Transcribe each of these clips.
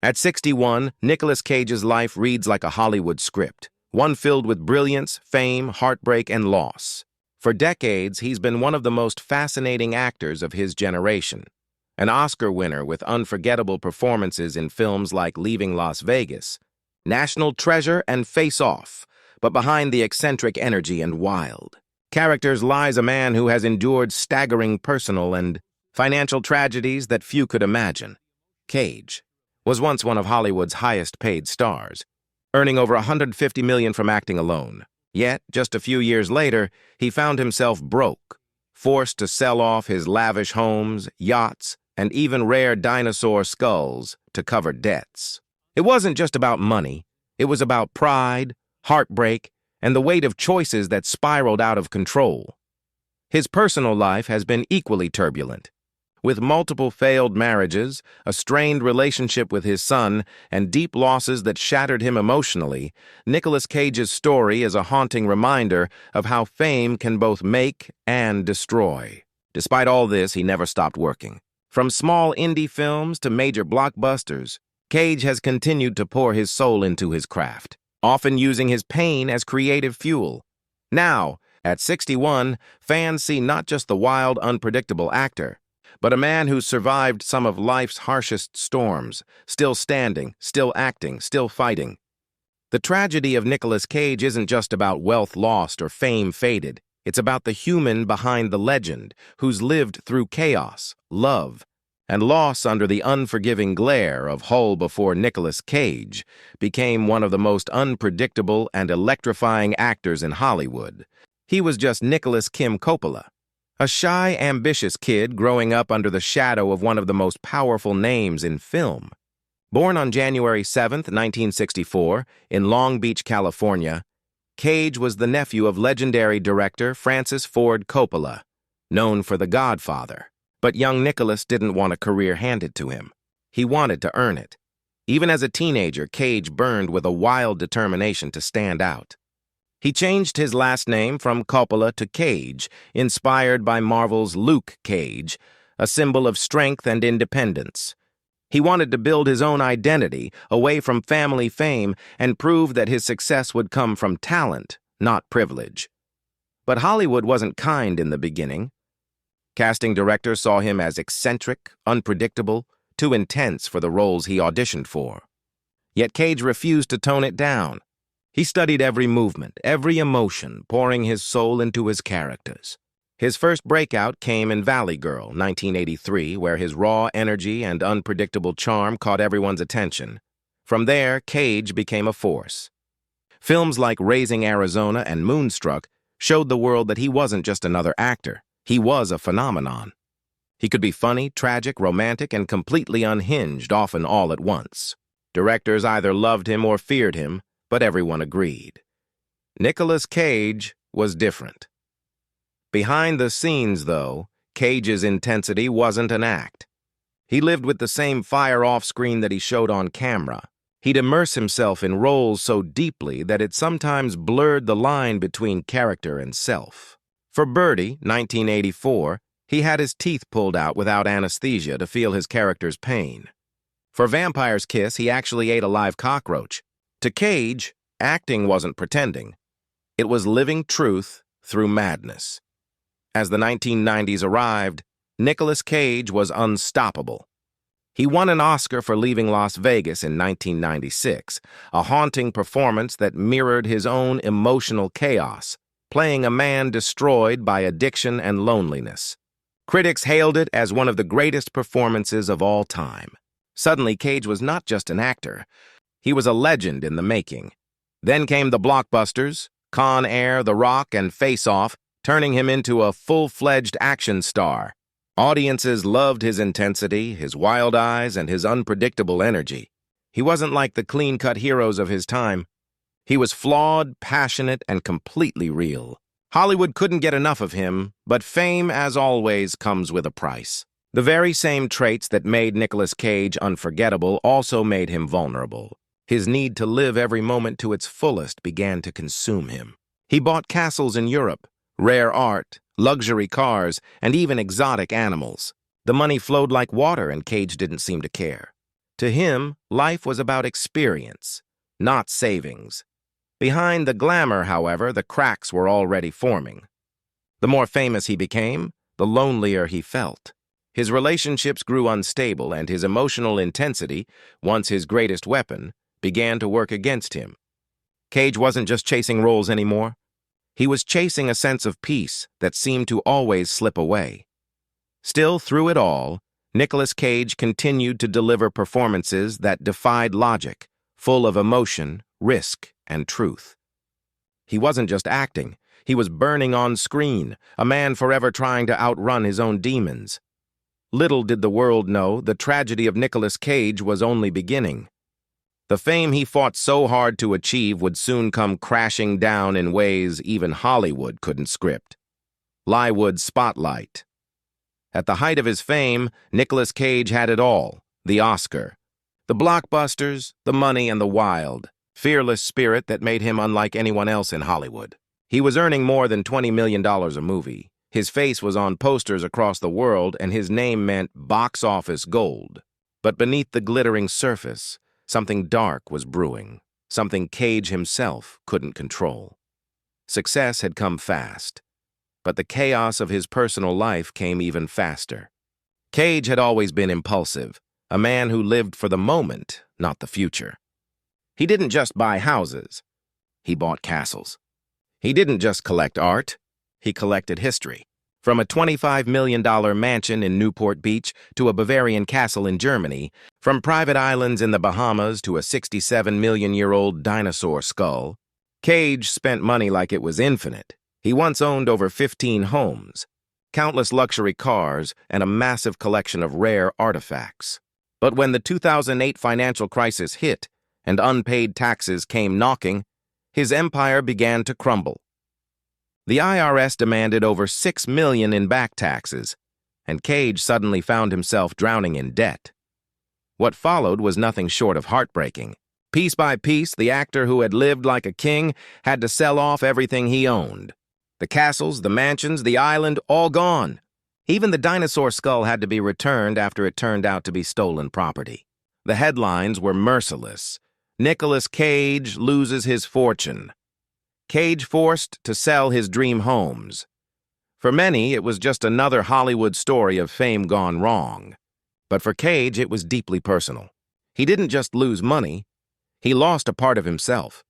At 61, Nicolas Cage's life reads like a Hollywood script, one filled with brilliance, fame, heartbreak, and loss. For decades, he's been one of the most fascinating actors of his generation. An Oscar winner with unforgettable performances in films like Leaving Las Vegas, National Treasure, and Face Off, but behind the eccentric energy and wild characters lies a man who has endured staggering personal and financial tragedies that few could imagine. Cage was once one of Hollywood's highest-paid stars, earning over $150 million from acting alone. Yet, just a few years later, he found himself broke, forced to sell off his lavish homes, yachts, and even rare dinosaur skulls to cover debts. It wasn't just about money. It was about pride, heartbreak, and the weight of choices that spiraled out of control. His personal life has been equally turbulent. With multiple failed marriages, a strained relationship with his son, and deep losses that shattered him emotionally, Nicolas Cage's story is a haunting reminder of how fame can both make and destroy. Despite all this, he never stopped working. From small indie films to major blockbusters, Cage has continued to pour his soul into his craft, often using his pain as creative fuel. Now, at 61, fans see not just the wild, unpredictable actor, but a man who survived some of life's harshest storms, still standing, still acting, still fighting. The tragedy of Nicolas Cage isn't just about wealth lost or fame faded. It's about the human behind the legend, who's lived through chaos, love, and loss under the unforgiving glare of Hull before Nicolas Cage became one of the most unpredictable and electrifying actors in Hollywood. He was just Nicolas Kim Coppola, a shy, ambitious kid growing up under the shadow of one of the most powerful names in film. Born on January 7, 1964, in Long Beach, California, Cage was the nephew of legendary director Francis Ford Coppola, known for The Godfather. But young Nicolas didn't want a career handed to him. He wanted to earn it. Even as a teenager, Cage burned with a wild determination to stand out. He changed his last name from Coppola to Cage, inspired by Marvel's Luke Cage, a symbol of strength and independence. He wanted to build his own identity, away from family fame, and prove that his success would come from talent, not privilege. But Hollywood wasn't kind in the beginning. Casting directors saw him as eccentric, unpredictable, too intense for the roles he auditioned for. Yet Cage refused to tone it down. He studied every movement, every emotion, pouring his soul into his characters. His first breakout came in Valley Girl, 1983, where his raw energy and unpredictable charm caught everyone's attention. From there, Cage became a force. Films like Raising Arizona and Moonstruck showed the world that he wasn't just another actor. He was a phenomenon. He could be funny, tragic, romantic, and completely unhinged, often all at once. Directors either loved him or feared him, but everyone agreed. Nicolas Cage was different. Behind the scenes, though, Cage's intensity wasn't an act. He lived with the same fire off-screen that he showed on camera. He'd immerse himself in roles so deeply that it sometimes blurred the line between character and self. For Birdie, 1984, he had his teeth pulled out without anesthesia to feel his character's pain. For Vampire's Kiss, he actually ate a live cockroach. To Cage, acting wasn't pretending. It was living truth through madness. As the 1990s arrived, Nicolas Cage was unstoppable. He won an Oscar for Leaving Las Vegas in 1996, a haunting performance that mirrored his own emotional chaos, playing a man destroyed by addiction and loneliness. Critics hailed it as one of the greatest performances of all time. Suddenly, Cage was not just an actor. He was a legend in the making. Then came the blockbusters, Con Air, The Rock, and Face Off, turning him into a full-fledged action star. Audiences loved his intensity, his wild eyes, and his unpredictable energy. He wasn't like the clean-cut heroes of his time. He was flawed, passionate, and completely real. Hollywood couldn't get enough of him, but fame, as always, comes with a price. The very same traits that made Nicolas Cage unforgettable also made him vulnerable. His need to live every moment to its fullest began to consume him. He bought castles in Europe, rare art, luxury cars, and even exotic animals. The money flowed like water, and Cage didn't seem to care. To him, life was about experience, not savings. Behind the glamour, however, the cracks were already forming. The more famous he became, the lonelier he felt. His relationships grew unstable, and his emotional intensity, once his greatest weapon, began to work against him. Cage wasn't just chasing roles anymore. He was chasing a sense of peace that seemed to always slip away. Still, through it all, Nicolas Cage continued to deliver performances that defied logic, full of emotion, risk, and truth. He wasn't just acting, he was burning on screen, a man forever trying to outrun his own demons. Little did the world know the tragedy of Nicolas Cage was only beginning. The fame he fought so hard to achieve would soon come crashing down in ways even Hollywood couldn't script. Lywood's spotlight. At the height of his fame, Nicolas Cage had it all: the Oscar, the blockbusters, the money, and the wild, fearless spirit that made him unlike anyone else in Hollywood. He was earning more than $20 million a movie. His face was on posters across the world, and his name meant box office gold. But beneath the glittering surface, something dark was brewing, something Cage himself couldn't control. Success had come fast, but the chaos of his personal life came even faster. Cage had always been impulsive, a man who lived for the moment, not the future. He didn't just buy houses, he bought castles. He didn't just collect art, he collected history. From a $25 million mansion in Newport Beach to a Bavarian castle in Germany, from private islands in the Bahamas to a 67-million-year-old dinosaur skull, Cage spent money like it was infinite. He once owned over 15 homes, countless luxury cars, and a massive collection of rare artifacts. But when the 2008 financial crisis hit and unpaid taxes came knocking, his empire began to crumble. The IRS demanded over $6 million in back taxes, and Cage suddenly found himself drowning in debt. What followed was nothing short of heartbreaking. Piece by piece, the actor who had lived like a king had to sell off everything he owned. The castles, the mansions, the island, all gone. Even the dinosaur skull had to be returned after it turned out to be stolen property. The headlines were merciless. Nicolas Cage loses his fortune. Cage forced to sell his dream homes. For many, it was just another Hollywood story of fame gone wrong. But for Cage, it was deeply personal. He didn't just lose money, he lost a part of himself.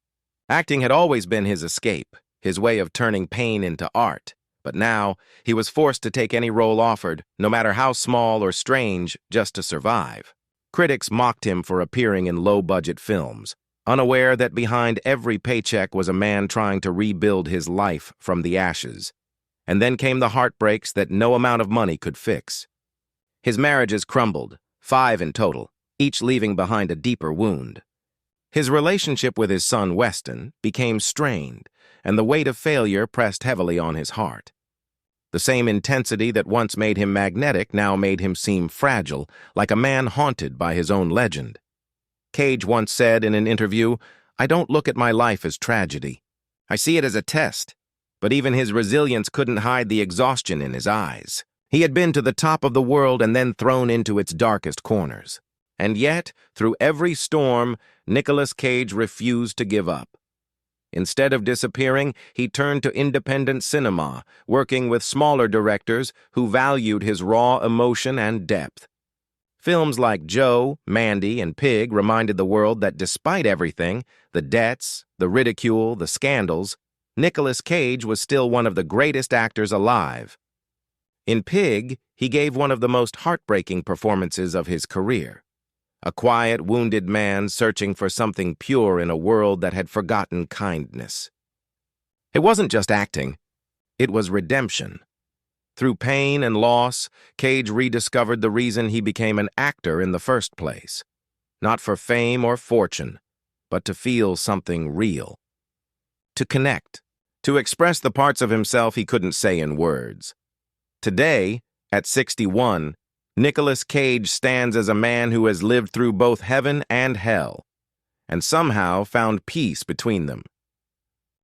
Acting had always been his escape, his way of turning pain into art. But now, he was forced to take any role offered, no matter how small or strange, just to survive. Critics mocked him for appearing in low-budget films, unaware that behind every paycheck was a man trying to rebuild his life from the ashes. And then came the heartbreaks that no amount of money could fix. His marriages crumbled, 5 in total, each leaving behind a deeper wound. His relationship with his son Weston became strained, and the weight of failure pressed heavily on his heart. The same intensity that once made him magnetic now made him seem fragile, like a man haunted by his own legend. Cage once said in an interview, "I don't look at my life as tragedy. I see it as a test." But even his resilience couldn't hide the exhaustion in his eyes. He had been to the top of the world and then thrown into its darkest corners. And yet, through every storm, Nicolas Cage refused to give up. Instead of disappearing, he turned to independent cinema, working with smaller directors who valued his raw emotion and depth. Films like Joe, Mandy, and Pig reminded the world that despite everything, the debts, the ridicule, the scandals, Nicolas Cage was still one of the greatest actors alive. In Pig, he gave one of the most heartbreaking performances of his career. A quiet, wounded man searching for something pure in a world that had forgotten kindness. It wasn't just acting, it was redemption. Through pain and loss, Cage rediscovered the reason he became an actor in the first place. Not for fame or fortune, but to feel something real. To connect, to express the parts of himself he couldn't say in words. Today, at 61, Nicolas Cage stands as a man who has lived through both heaven and hell, and somehow found peace between them.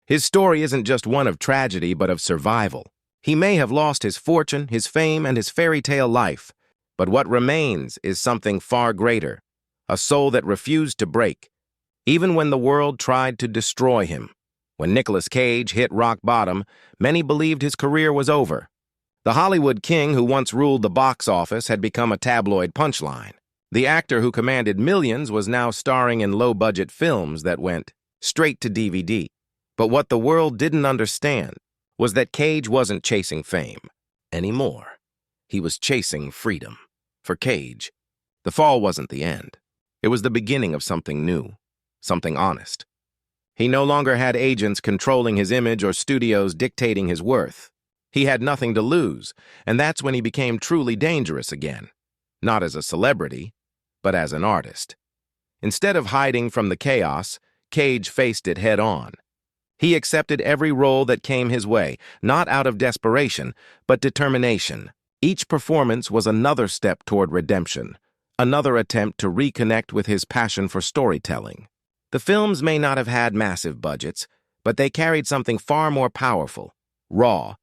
His story isn't just one of tragedy, but of survival. He may have lost his fortune, his fame, and his fairy tale life, but what remains is something far greater, a soul that refused to break, even when the world tried to destroy him. When Nicolas Cage hit rock bottom, many believed his career was over. The Hollywood king who once ruled the box office had become a tabloid punchline. The actor who commanded millions was now starring in low-budget films that went straight to DVD. But what the world didn't understand was that Cage wasn't chasing fame anymore. He was chasing freedom. For Cage, the fall wasn't the end. It was the beginning of something new, something honest. He no longer had agents controlling his image or studios dictating his worth. He had nothing to lose, and that's when he became truly dangerous again. Not as a celebrity, but as an artist. Instead of hiding from the chaos, Cage faced it head-on. He accepted every role that came his way, not out of desperation, but determination. Each performance was another step toward redemption, another attempt to reconnect with his passion for storytelling. The films may not have had massive budgets, but they carried something far more powerful, raw,